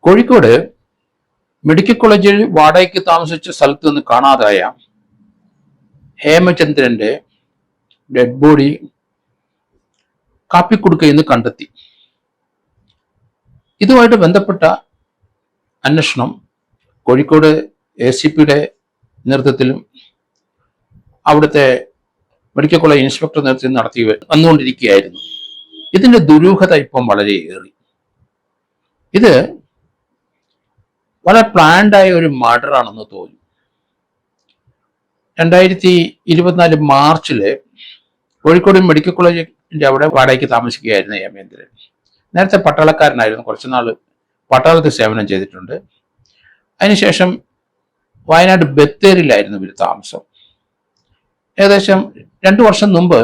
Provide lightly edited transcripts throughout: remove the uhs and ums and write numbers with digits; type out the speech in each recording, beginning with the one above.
Kozhikode medical കോളേജിൽ വാടകയ്ക്ക് താമസിച്ച സ്ഥലത്ത് നിന്ന് കാണാതായ ഹേമചന്ദ്രന്റെ ഡെഡ് ബോഡി കാപ്പിക്കുടുക്കയിൽ നിന്ന് കണ്ടെത്തി. ഇതുമായിട്ട് ബന്ധപ്പെട്ട അന്വേഷണം കോഴിക്കോട് ACPയുടെ നേതൃത്വത്തിലും അവിടുത്തെ മെഡിക്കൽ കോളേജ് ഇൻസ്പെക്ടർ നേതൃത്വത്തിൽ നടത്തി വന്നുകൊണ്ടിരിക്കുകയായിരുന്നു. ഇതിന്റെ ദുരൂഹത ഇപ്പം വളരെ ഏറി. ഇത് വളരെ പ്ലാൻഡായ ഒരു മർഡർ ആണെന്ന് തോന്നി. 2024 മാർച്ചില് കോഴിക്കോട് മെഡിക്കൽ കോളേജിന്റെ അവിടെ വാടകയ്ക്ക് താമസിക്കുകയായിരുന്നു ഹേമേന്ദ്രൻ. നേരത്തെ പട്ടാളക്കാരനായിരുന്നു, കുറച്ചുനാൾ പട്ടാളത്തിൽ സേവനം ചെയ്തിട്ടുണ്ട്. അതിനുശേഷം വയനാട് ബത്തേരിയിലായിരുന്നു ഇവർ താമസം. ഏകദേശം 2 വർഷം മുമ്പ്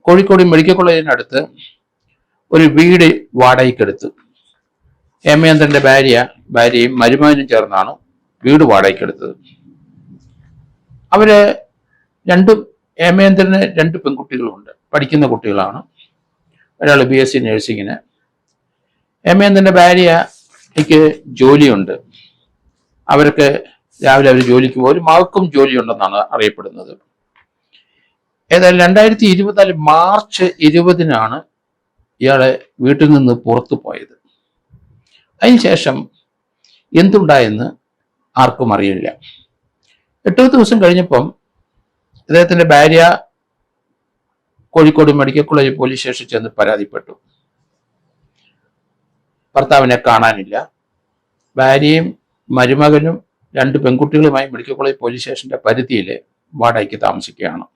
കോഴിക്കോട് മെഡിക്കൽ കോളേജിനടുത്ത് ഒരു വീട് വാടകയ്ക്കെടുത്തു. ഹേമേന്ദ്രന്റെ ഭാര്യയും മരുമകനും ചേർന്നാണ് വീട് വാടകയ്ക്കെടുത്തത്. ഹേമേന്ദ്രന് 2 പെൺകുട്ടികളുണ്ട്, പഠിക്കുന്ന കുട്ടികളാണ്. ഒരാൾ BSc നഴ്സിങ്ങിന്. ഹേമേന്ദ്രന്റെ ഭാര്യയ്ക്ക് ജോലിയുണ്ട്. അവർക്ക് രാവിലെ അവർ ജോലിക്ക് പോകും. ഒരു മകൾക്കും ജോലിയുണ്ടെന്നാണ് അറിയപ്പെടുന്നത്. ഏതായാലും 2024 മാർച്ച് 20-നാണ് ഇയാളെ വീട്ടിൽ നിന്ന് പുറത്തു പോയത്. അതിനുശേഷം എന്തുണ്ടായെന്ന് ആർക്കും അറിയില്ല. 8 ദിവസം കഴിഞ്ഞപ്പം അദ്ദേഹത്തിന്റെ ഭാര്യ കോഴിക്കോട് മെഡിക്കൽ കോളേജ് പോലീസ് സ്റ്റേഷനിൽ ചെന്ന് പരാതിപ്പെട്ടു. ഭർത്താവിനെ കാണാനില്ല. ഭാര്യയും മരുമകനും 2 പെൺകുട്ടികളുമായി മെഡിക്കൽ കോളേജ് പോലീസ് സ്റ്റേഷന്റെ പരിധിയിൽ വാടകയ്ക്ക് താമസിക്കുകയാണ്.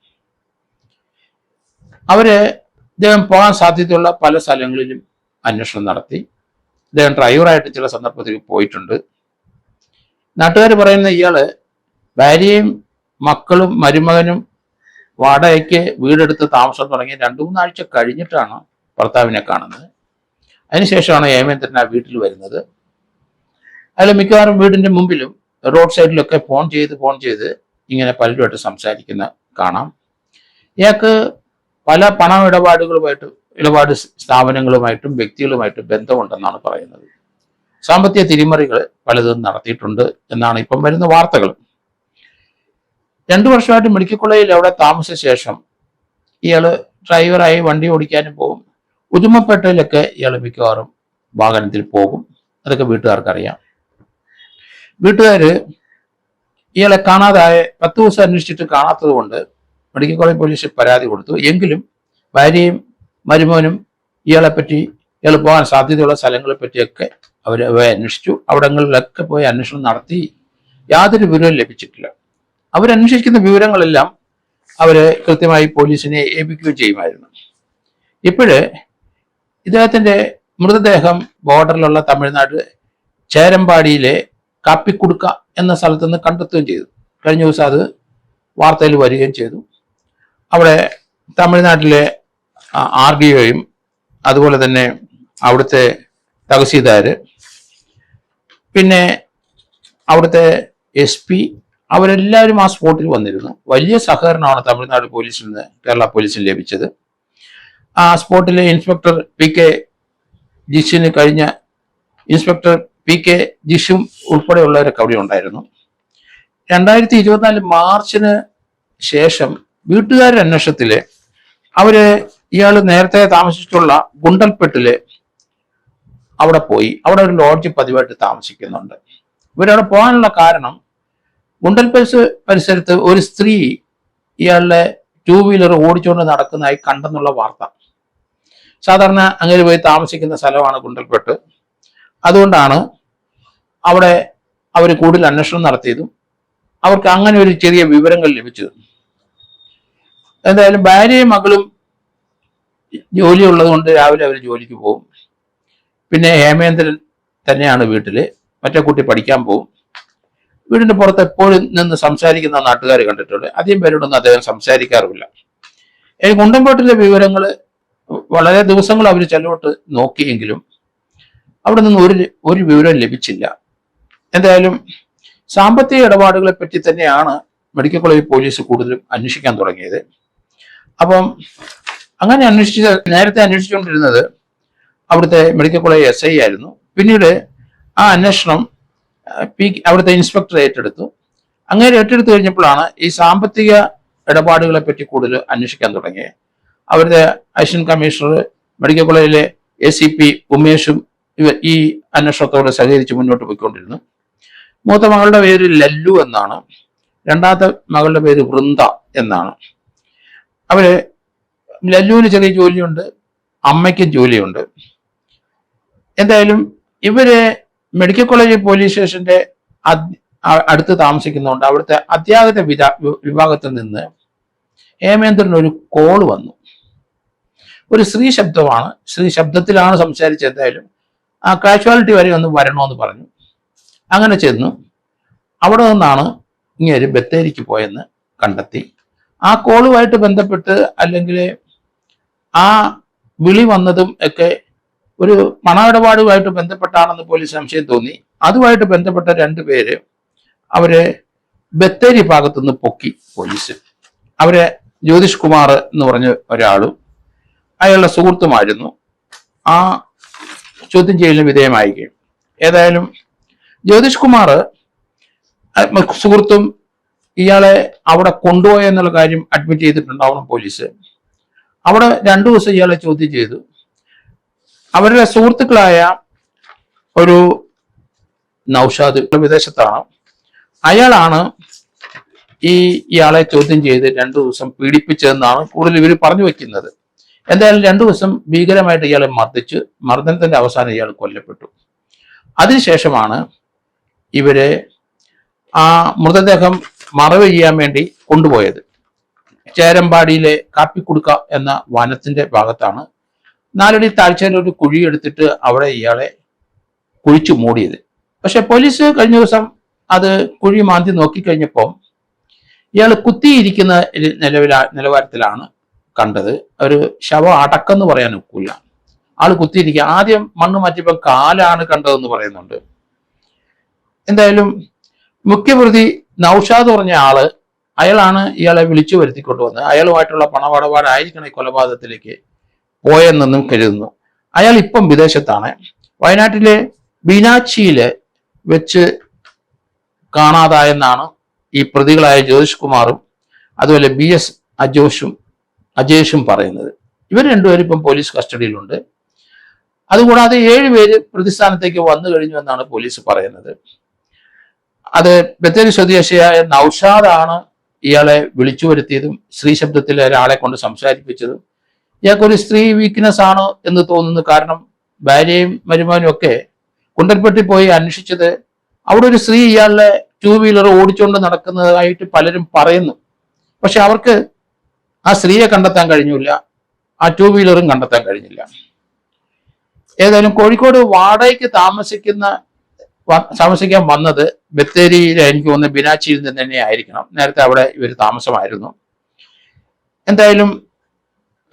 അദ്ദേഹം പോകാൻ സാധ്യതയുള്ള പല സ്ഥലങ്ങളിലും അന്വേഷണം നടത്തി. അദ്ദേഹം ഡ്രൈവറായിട്ട് ചില സന്ദർഭത്തിൽ പോയിട്ടുണ്ട്. നാട്ടുകാർ പറയുന്ന ഇയാള് ഭാര്യയും മക്കളും മരുമകനും വാടകയ്ക്ക് വീടെടുത്ത് താമസം തുടങ്ങി 2-3 ആഴ്ച കഴിഞ്ഞിട്ടാണ് ഭർത്താവിനെ കാണുന്നത്. അതിനുശേഷമാണ് ഹേമേന്ദ്രൻ ആ വീട്ടിൽ വരുന്നത്. അയാൾ മിക്കവാറും വീടിന്റെ മുമ്പിലും റോഡ് സൈഡിലൊക്കെ ഫോൺ ചെയ്ത് ഇങ്ങനെ പലരുമായിട്ട് സംസാരിക്കുന്ന കാണാം. ഇയാൾക്ക് പല ഇടപാട് സ്ഥാപനങ്ങളുമായിട്ടും വ്യക്തികളുമായിട്ടും ബന്ധമുണ്ടെന്നാണ് പറയുന്നത്. സാമ്പത്തിക തിരിമറികൾ പലതും നടത്തിയിട്ടുണ്ട് എന്നാണ് ഇപ്പം വരുന്ന വാർത്തകൾ. 2 വർഷമായിട്ട് മെഡിക്കൽ കോളേജിൽ അവിടെ താമസിച്ച ശേഷം ഇയാള് ഡ്രൈവറായി വണ്ടി ഓടിക്കാനും പോകും. ഉദുമപ്പേട്ടയിലൊക്കെ ഇയാൾ മിക്കവാറും വാഹനത്തിൽ പോകും. അതൊക്കെ വീട്ടുകാർക്കറിയാം. വീട്ടുകാര് ഇയാളെ കാണാതായ 10 ദിവസം അന്വേഷിച്ചിട്ട് കാണാത്തത് കൊണ്ട് മെഡിക്കൽ കോളേജ് പോലീസിൽ പരാതി കൊടുത്തു. എങ്കിലും ഭാര്യയും മരുമോനും ഇയാൾ പോകാൻ സാധ്യതയുള്ള സ്ഥലങ്ങളെ പറ്റിയൊക്കെ അവർ അന്വേഷിച്ചു. അവിടങ്ങളിലൊക്കെ പോയി അന്വേഷണം നടത്തി. യാതൊരു വിവരവും ലഭിച്ചിട്ടില്ല. അവരന്വേഷിക്കുന്ന വിവരങ്ങളെല്ലാം കൃത്യമായി പോലീസിനെ ഏൽപ്പിക്കുകയും ചെയ്യുമായിരുന്നു. ഇപ്പോഴ് ഇദ്ദേഹത്തിന്റെ മൃതദേഹം ബോർഡറിലുള്ള തമിഴ്നാട് ചേരമ്പാടിയിലെ കാപ്പിക്കുടുക്ക എന്ന സ്ഥലത്ത് നിന്ന് കണ്ടെത്തുകയും ചെയ്തു. കഴിഞ്ഞ ദിവസം അത് വാർത്തയിൽ വരികയും ചെയ്തു. അവിടെ തമിഴ്നാട്ടിലെ RDOയും അതുപോലെ തന്നെ അവിടുത്തെ തഹസീൽദാര്, പിന്നെ അവിടുത്തെ SP അവരെല്ലാവരും ആ സ്പോട്ടിൽ വന്നിരുന്നു. വലിയ സഹകരണമാണ് തമിഴ്നാട് പോലീസിൽ നിന്ന് കേരള പോലീസിന് ലഭിച്ചത്. ആ സ്പോട്ടിലെ ഇൻസ്പെക്ടർ PK ജിഷിന് കഴിഞ്ഞ ഇൻസ്പെക്ടർ PK ജിഷും ഉൾപ്പെടെയുള്ളവരൊക്കെ അവിടെ ഉണ്ടായിരുന്നു. 2024 മാർച്ചിന് ശേഷം വീട്ടുകാരുടെ അന്വേഷണത്തില് ഇയാൾ നേരത്തെ താമസിച്ചിട്ടുള്ള ഗുണ്ടൽപെട്ടില് അവിടെ പോയി. അവിടെ ഒരു ലോഡ്ജ് പതിവായിട്ട് താമസിക്കുന്നുണ്ട്. ഇവരവിടെ പോകാനുള്ള കാരണം പരിസരത്ത് ഒരു സ്ത്രീ ഇയാളുടെ 2 വീലർ ഓടിച്ചുകൊണ്ട് നടക്കുന്നതായി കണ്ടെന്നുള്ള വാർത്ത. സാധാരണ അങ്ങനെ പോയി താമസിക്കുന്ന സ്ഥലമാണ് ഗുണ്ടൽപെട്ട്. അതുകൊണ്ടാണ് അവിടെ അവർ കൂടുതൽ അന്വേഷണം നടത്തിയതും അവർക്ക് അങ്ങനെ ഒരു ചെറിയ വിവരങ്ങൾ ലഭിച്ചത്. എന്തായാലും ഭാര്യയും മകളും ജോലി ഉള്ളത് കൊണ്ട് രാവിലെ അവർ ജോലിക്ക് പോകും. പിന്നെ ഹേമേന്ദ്രൻ തന്നെയാണ് വീട്ടില്. മറ്റേ കുട്ടി പഠിക്കാൻ പോകും. വീടിന്റെ പുറത്ത് എപ്പോഴും നിന്ന് സംസാരിക്കുന്ന നാട്ടുകാർ കണ്ടിട്ടുണ്ട്. അധികം പേരോടൊന്നും അദ്ദേഹം സംസാരിക്കാറുമില്ല. ഗുണ്ടൻപേട്ടിലെ വിവരങ്ങൾ വളരെ ദിവസങ്ങൾ അവർ ചെലവിട്ട് നോക്കിയെങ്കിലും അവിടെ നിന്ന് ഒരു വിവരം ലഭിച്ചില്ല. എന്തായാലും സാമ്പത്തിക ഇടപാടുകളെ പറ്റി തന്നെയാണ് മെഡിക്കൽ കോളേജ് പോലീസ് കൂടുതലും അന്വേഷിക്കാൻ തുടങ്ങിയത്. അപ്പം അങ്ങനെ നേരത്തെ അന്വേഷിച്ചുകൊണ്ടിരുന്നത് അവിടുത്തെ മെഡിക്കൽ കോളേജ് SI ആയിരുന്നു. പിന്നീട് ആ അന്വേഷണം അവിടുത്തെ ഇൻസ്പെക്ടർ ഏറ്റെടുത്തു. അങ്ങനെ ഏറ്റെടുത്തു കഴിഞ്ഞപ്പോഴാണ് ഈ സാമ്പത്തിക ഇടപാടുകളെ പറ്റി കൂടുതൽ അന്വേഷിക്കാൻ തുടങ്ങിയത്. അവരുടെ അസിസ്റ്റന്റ് കമ്മീഷണർ, മെഡിക്കൽ കോളേജിലെ ACP ഉമേഷും ഈ അന്വേഷണത്തോട് സഹകരിച്ച് മുന്നോട്ട് പോയിക്കൊണ്ടിരുന്നു. മൂത്ത മകളുടെ പേര് ലല്ലു എന്നാണ്, രണ്ടാമത്തെ മകളുടെ പേര് വൃന്ദ എന്നാണ്. അവര് ലല്ലുവിന് ചെറിയ ജോലിയുണ്ട്, അമ്മയ്ക്കും ജോലിയുണ്ട്. എന്തായാലും ഇവര് മെഡിക്കൽ കോളേജ് പോലീസ് സ്റ്റേഷന്റെ അടുത്ത് താമസിക്കുന്നതുകൊണ്ട് അവിടുത്തെ അത്യാഹിത വിഭാഗത്തിൽ നിന്ന് ഹേമേന്ദ്രന് ഒരു കോള് വന്നു. ഒരു സ്ത്രീ ശബ്ദമാണ്, സ്ത്രീ ശബ്ദത്തിലാണ് സംസാരിച്ചത്. എന്തായാലും ആ കാഷ്വാലിറ്റി വരെ ഒന്ന് വരണമെന്ന് പറഞ്ഞു. അങ്ങനെ ചെന്നു. അവിടെ നിന്നാണ് ഇങ്ങനെ ബത്തേരിക്ക് പോയെന്ന് കണ്ടെത്തി. ആ കോളുമായിട്ട് ബന്ധപ്പെട്ട് അല്ലെങ്കിൽ ആ വിളി വന്നതും ഒക്കെ ഒരു പണമിടപാടുമായിട്ട് ബന്ധപ്പെട്ടാണെന്ന് പോലീസ് സംശയം തോന്നി. അതുമായിട്ട് ബന്ധപ്പെട്ട 2 പേര് അവരെ ബത്തേരി ഭാഗത്തുനിന്ന് പൊക്കി പോലീസ്. അവരെ ജ്യോതിഷ് കുമാർ എന്ന് പറഞ്ഞ ഒരാളും അയാളുടെ സുഹൃത്തുമായിരുന്നു. ആ ചോദ്യം ചെയ്യലിന് വിധേയമായിരിക്കും. ഏതായാലും ജ്യോതിഷ് കുമാർ സുഹൃത്തും ഇയാളെ അവിടെ കൊണ്ടുപോയെന്നുള്ള കാര്യം അഡ്മിറ്റ് ചെയ്തിട്ടുണ്ടാവണം പോലീസ്. അവിടെ 2 ദിവസം ഇയാളെ ചോദ്യം ചെയ്തു. അവരുടെ സുഹൃത്തുക്കളായ ഒരു നൗഷാദ് വിദേശത്താണ്. അയാളാണ് ഇയാളെ ചോദ്യം ചെയ്ത് 2 ദിവസം പീഡിപ്പിച്ചതെന്നാണ് കൂടുതൽ ഇവർ പറഞ്ഞു വെക്കുന്നത്. എന്തായാലും 2 ദിവസം ഭീകരമായിട്ട് ഇയാളെ മർദ്ദിച്ച്, മർദ്ദനത്തിന്റെ അവസാനം ഇയാൾ കൊല്ലപ്പെട്ടു. അതിനുശേഷമാണ് ഇവരെ ആ മൃതദേഹം മറവ് ചെയ്യാൻ വേണ്ടി കൊണ്ടുപോയത്. ചേരമ്പാടിയിലെ കാപ്പിക്കുടുക്ക എന്ന വനത്തിന്റെ ഭാഗത്താണ് 4 അടി താഴ്ചയിൽ ഒരു കുഴി എടുത്തിട്ട് അവിടെ ഇയാളെ കുഴിച്ചു മൂടിയത്. പക്ഷെ പോലീസ് കഴിഞ്ഞ ദിവസം അത് കുഴി മാന്തി നോക്കിക്കഴിഞ്ഞപ്പോൾ ഇയാൾ കുത്തിയിരിക്കുന്ന നിലവാരത്തിലാണ് കണ്ടത്. ഒരു ശവം അടക്കെന്ന് പറയാൻ ഒക്കില്ല. ആള് കുത്തിയിരിക്കുക. ആദ്യം മണ്ണ് മാറ്റിയപ്പോൾ കാലാണ് കണ്ടതെന്ന് പറയുന്നുണ്ട്. എന്തായാലും മുഖ്യപ്രതി നൗഷാദ് പറഞ്ഞ ആള്, അയാളാണ് ഇയാളെ വിളിച്ചു വരുത്തിക്കൊണ്ടുവന്നത്. അയാളുമായിട്ടുള്ള പണമിടപാടായിരിക്കണം ഈ കൊലപാതകത്തിലേക്ക് പോയെന്നും കരുതുന്നു. അയാൾ ഇപ്പം വിദേശത്താണ്. വയനാട്ടിലെ ബീനാച്ചിയില് വെച്ച് കാണാതായെന്നാണ് ഈ പ്രതികളായ ജ്യോതിഷ് കുമാറും അതുപോലെ BS അജേഷും പറയുന്നത്. ഇവർ 2 പേരും ഇപ്പം പോലീസ് കസ്റ്റഡിയിലുണ്ട്. അതുകൂടാതെ 7 പേര് പ്രതിസ്ഥാനത്തേക്ക് വന്നു കഴിഞ്ഞു എന്നാണ് പോലീസ് പറയുന്നത്. അത് ബത്തേരി സ്വദേശിയായ നൗഷാദാണ് ഇയാളെ വിളിച്ചു വരുത്തിയതും സ്ത്രീ ശബ്ദത്തിൽ ഒരാളെ കൊണ്ട് സംസാരിപ്പിച്ചതും. ഇയാൾക്കൊരു സ്ത്രീ വീക്ക്നെസ് ആണ് എന്ന് തോന്നുന്നു. കാരണം ഭാര്യയും മരുമകനും ഒക്കെ കുണ്ടൽപ്പെട്ടി പോയി അന്വേഷിച്ചത് അവിടെ ഒരു സ്ത്രീ ഇയാളുടെ 2 വീലർ ഓടിച്ചുകൊണ്ട് നടക്കുന്നതായിട്ട് പലരും പറയുന്നു. പക്ഷെ അവർക്ക് ആ സ്ത്രീയെ കണ്ടെത്താൻ കഴിഞ്ഞില്ല, ആ 2 വീലറും കണ്ടെത്താൻ കഴിഞ്ഞില്ല. ഏതായാലും കോഴിക്കോട് വാടകയ്ക്ക് താമസിക്കാൻ വന്നത് ബത്തേരിയിൽ, എനിക്ക് തോന്നുന്നത് ബിനാച്ചിയിൽ നിന്ന് തന്നെ ആയിരിക്കണം. നേരത്തെ അവിടെ ഇവർ താമസമായിരുന്നു. എന്തായാലും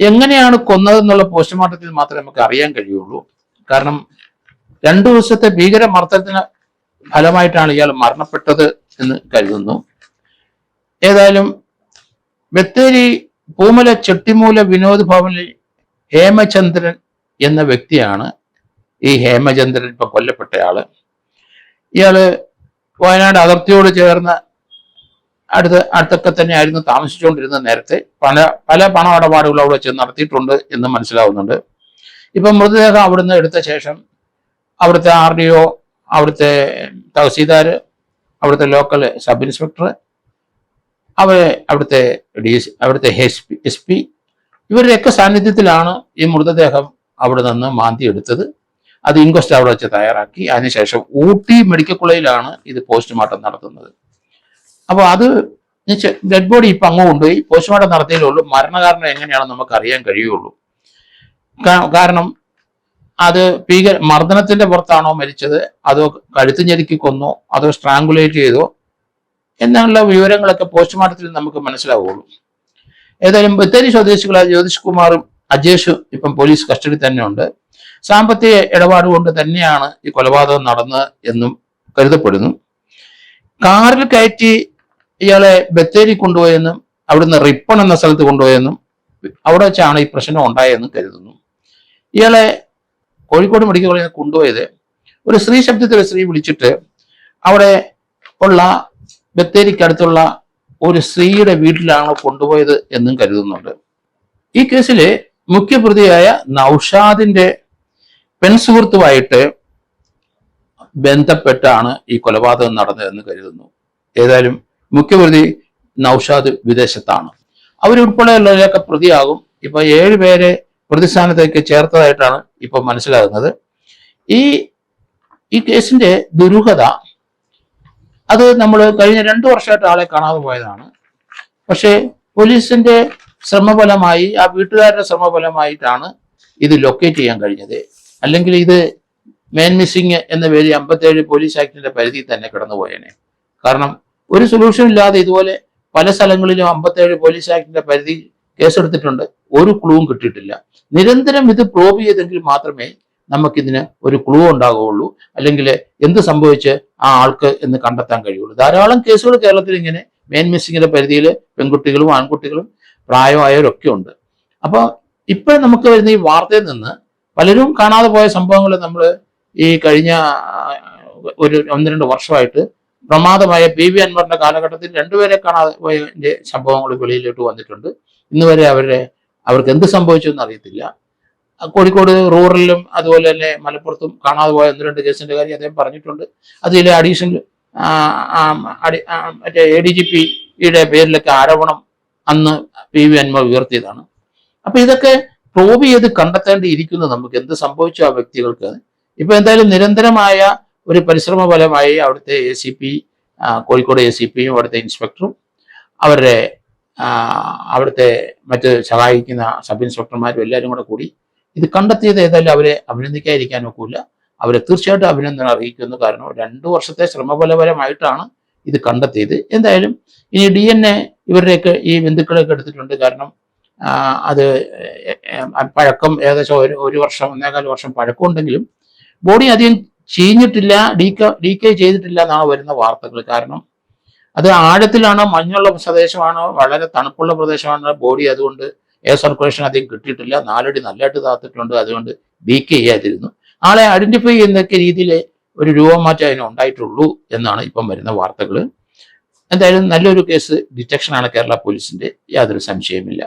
എങ്ങനെയാണ് കൊന്നതെന്നുള്ള പോസ്റ്റ്മോർട്ടത്തിൽ മാത്രമേ നമുക്ക് അറിയാൻ കഴിയുള്ളൂ. കാരണം 2 ദിവസത്തെ ഭീകര മർദ്ദനത്തിന് ഫലമായിട്ടാണ് ഇയാൾ മരണപ്പെട്ടത് എന്ന് കരുതുന്നു. ഏതായാലും ബത്തേരി പൂമല ചെട്ടിമൂല വിനോദ് ഭവനിൽ ഹേമചന്ദ്രൻ എന്ന വ്യക്തിയാണ് ഈ ഹേമചന്ദ്രൻ ഇപ്പൊ കൊല്ലപ്പെട്ടയാള്. ഇയാള് വയനാട് അതിർത്തിയോട് ചേർന്ന് അടുത്തൊക്കെ തന്നെയായിരുന്നു താമസിച്ചുകൊണ്ടിരുന്നത്. നേരത്തെ പല പണമിടപാടുകൾ അവിടെ ചെന്ന് നടത്തിയിട്ടുണ്ട് എന്ന് മനസ്സിലാവുന്നുണ്ട്. ഇപ്പം മൃതദേഹം അവിടുന്ന് എടുത്ത ശേഷം അവിടുത്തെ RDO, അവിടുത്തെ തഹസീൽദാർ, അവിടുത്തെ ലോക്കൽ സബ് ഇൻസ്പെക്ടർ, അവിടുത്തെ അവിടുത്തെ SP ഇവരുടെയൊക്കെ സാന്നിധ്യത്തിലാണ് ഈ മൃതദേഹം അവിടെ നിന്ന് മാന്തി എടുത്തത്. അത് ഇൻക്വസ്റ്റ് അവിടെ വെച്ച് തയ്യാറാക്കി അതിനുശേഷം ഊട്ടി മെഡിക്കൽ കോളേജിലാണ് ഇത് പോസ്റ്റ്മോർട്ടം നടത്തുന്നത്. അപ്പോൾ അത് ഡെഡ് ബോഡി ഇപ്പം അങ്ങ് കൊണ്ടുപോയി പോസ്റ്റ്മോർട്ടം നടത്തിയതിലുള്ളൂ. മരണകാരണം എങ്ങനെയാണെന്ന് നമുക്ക് അറിയാൻ കഴിയുള്ളൂ. കാരണം അത് മർദ്ദനത്തിന്റെ പുറത്താണോ മരിച്ചത്, അതോ കഴുത്ത് ഞെരുക്കി കൊന്നോ, അതോ സ്ട്രാങ്കുലേറ്റ് ചെയ്തോ എന്നുള്ള വിവരങ്ങളൊക്കെ പോസ്റ്റ്മോർട്ടത്തിൽ നമുക്ക് മനസ്സിലാവുള്ളൂ. ഏതായാലും ബത്തേരി സ്വദേശികളായ ജ്യോതിഷ് കുമാറും അജേഷും ഇപ്പം പോലീസ് കസ്റ്റഡി തന്നെ ഉണ്ട്. സാമ്പത്തിക ഇടപാട് കൊണ്ട് തന്നെയാണ് ഈ കൊലപാതകം നടന്നത് എന്നും കരുതപ്പെടുന്നു. കാറിൽ കയറ്റി ഇയാളെ ബത്തേരി കൊണ്ടുപോയെന്നും അവിടുന്ന് റിപ്പൺ എന്ന സ്ഥലത്ത് കൊണ്ടുപോയെന്നും അവിടെ വെച്ചാണ് ഈ പ്രശ്നം ഉണ്ടായതെന്നും കരുതുന്നു. ഇയാളെ കോഴിക്കോട് മെഡിക്കൽ കോളേജിൽ കൊണ്ടുപോയത് ഒരു സ്ത്രീ ശബ്ദത്തിൽ സ്ത്രീ വിളിച്ചിട്ട് അവിടെ ഉള്ള ബത്തേരിക്കടുത്തുള്ള ഒരു സ്ത്രീയുടെ വീട്ടിലാണ് കൊണ്ടുപോയത് എന്നും കരുതുന്നുണ്ട്. ഈ കേസിലെ മുഖ്യപ്രതിയായ നൗഷാദിന്റെ പെൺസുഹൃത്തുമായിട്ട് ബന്ധപ്പെട്ടാണ് ഈ കൊലപാതകം നടന്നതെന്ന് കരുതുന്നു. ഏതായാലും മുഖ്യപ്രതി നൗഷാദ് വിദേശത്താണ്. അവരുൾപ്പെടെയുള്ളവരൊക്കെ പ്രതിയാകും. ഇപ്പൊ 7 പേരെ പ്രതിസ്ഥാനത്തേക്ക് ചേർത്തതായിട്ടാണ് ഇപ്പൊ മനസ്സിലാകുന്നത്. ഈ കേസിന്റെ ദുരൂഹത അത് നമ്മൾ കഴിഞ്ഞ 2 വർഷമായിട്ട് ആളെ കാണാതെ പോയതാണ്. പക്ഷേ പോലീസിന്റെ ശ്രമഫലമായി, ആ വീട്ടുകാരുടെ ശ്രമഫലമായിട്ടാണ് ഇത് ലൊക്കേറ്റ് ചെയ്യാൻ കഴിഞ്ഞത്. അല്ലെങ്കിൽ ഇത് മെയിൻ മിസ്സിങ് എന്ന പേര് 57 പോലീസ് ആക്ടിന്റെ പരിധിയിൽ തന്നെ കടന്നുപോയേനെ. കാരണം ഒരു സൊല്യൂഷൻ ഇല്ലാതെ ഇതുപോലെ പല സ്ഥലങ്ങളിലും 57 പോലീസ് ആക്ടിന്റെ പരിധി കേസെടുത്തിട്ടുണ്ട്, ഒരു ക്ലൂവും കിട്ടിയിട്ടില്ല. നിരന്തരം ഇത് പ്രോബ് ചെയ്തെങ്കിൽ മാത്രമേ നമുക്കിതിന് ഒരു ക്ലൂ ഉണ്ടാകുകയുള്ളൂ, അല്ലെങ്കിൽ എന്ത് സംഭവിച്ച് ആ ആൾക്ക് എന്ന് കണ്ടെത്താൻ കഴിയുള്ളൂ. ധാരാളം കേസുകൾ കേരളത്തിൽ ഇങ്ങനെ മെയിൻ മിസ്സിങ്ങിന്റെ പരിധിയിൽ പെൺകുട്ടികളും ആൺകുട്ടികളും പ്രായമായവരൊക്കെ ഉണ്ട്. അപ്പോൾ ഇപ്പോൾ നമുക്ക് വരുന്ന ഈ വാർത്തയിൽ നിന്ന് പലരും കാണാതെ പോയ സംഭവങ്ങൾ നമ്മൾ ഈ കഴിഞ്ഞ ഒരു 1-2 വർഷമായിട്ട് പ്രമാദമായ PV അൻവറിന്റെ കാലഘട്ടത്തിൽ 2 പേരെ കാണാതെ പോയതിന്റെ സംഭവങ്ങൾ വെളിയിലോട്ട് വന്നിട്ടുണ്ട്. ഇന്ന് വരെ അവർക്ക് എന്ത് സംഭവിച്ചു എന്ന് അറിയത്തില്ല. കോഴിക്കോട് റൂറലിലും അതുപോലെ തന്നെ മലപ്പുറത്തും കാണാതെ പോയ 1-2 കേസിന്റെ കാര്യം അദ്ദേഹം പറഞ്ഞിട്ടുണ്ട്. അതിലെ അഡീഷണൽ മറ്റേ ADGPയുടെ പേരിലൊക്കെ ആരോപണം അന്ന് PV അൻവർ ഉയർത്തിയതാണ്. അപ്പൊ ഇതൊക്കെ പ്രോബ് ചെയ്ത് കണ്ടെത്തേണ്ടിയിരിക്കുന്നു നമുക്ക് എന്ത് സംഭവിച്ചു ആ വ്യക്തികൾക്ക്. ഇപ്പൊ എന്തായാലും നിരന്തരമായ ഒരു പരിശ്രമ ഫലമായി അവിടുത്തെ ACP, കോഴിക്കോട് ACPയും അവിടുത്തെ ഇൻസ്പെക്ടറും അവിടുത്തെ മറ്റ് സഹായിക്കുന്ന സബ് ഇൻസ്പെക്ടർമാരും എല്ലാവരും കൂടി ഇത് കണ്ടെത്തിയത്. ഏതായാലും അവരെ അഭിനന്ദിക്കാതിരിക്കാൻ ഒക്കില്ല. അവരെ തീർച്ചയായിട്ടും അഭിനന്ദനം അറിയിക്കുന്നു. കാരണം 2 വർഷത്തെ ശ്രമഫലപരമായിട്ടാണ് ഇത് കണ്ടെത്തിയത്. എന്തായാലും ഇനി DNA ഇവരുടെയൊക്കെ ഈ ബന്ധുക്കളെയൊക്കെ എടുത്തിട്ടുണ്ട്. കാരണം അത് പഴക്കം ഏകദേശം 1 വർഷം 1.25 വർഷം പഴക്കമുണ്ടെങ്കിലും ബോഡി അധികം ചീഞ്ഞിട്ടില്ല, ഡീക്കേ ചെയ്തിട്ടില്ല എന്നാണ് വരുന്ന വാർത്തകൾ. കാരണം അത് ആഴത്തിലാണ്, മഞ്ഞുള്ള പ്രദേശമാണ്, വളരെ തണുപ്പുള്ള പ്രദേശമാണ് ബോഡി. അതുകൊണ്ട് എയർ സർക്കുലേഷൻ അധികം കിട്ടിയിട്ടില്ല. 4 അടി നല്ലതായിട്ട് താത്തിട്ടുണ്ട്. അതുകൊണ്ട് ഡീക്കേ ചെയ്യാതിരുന്നു. ആളെ ഐഡന്റിഫൈ ചെയ്യുന്നൊക്കെ രീതിയിൽ ഒരു രൂപമാറ്റം അതിന് ഉണ്ടായിട്ടുള്ളൂ എന്നാണ് ഇപ്പം വരുന്ന വാർത്തകൾ. എന്തായാലും നല്ലൊരു കേസ് ഡിറ്റക്ഷനാണ് കേരള പോലീസിന്റെ, യാതൊരു സംശയമില്ല.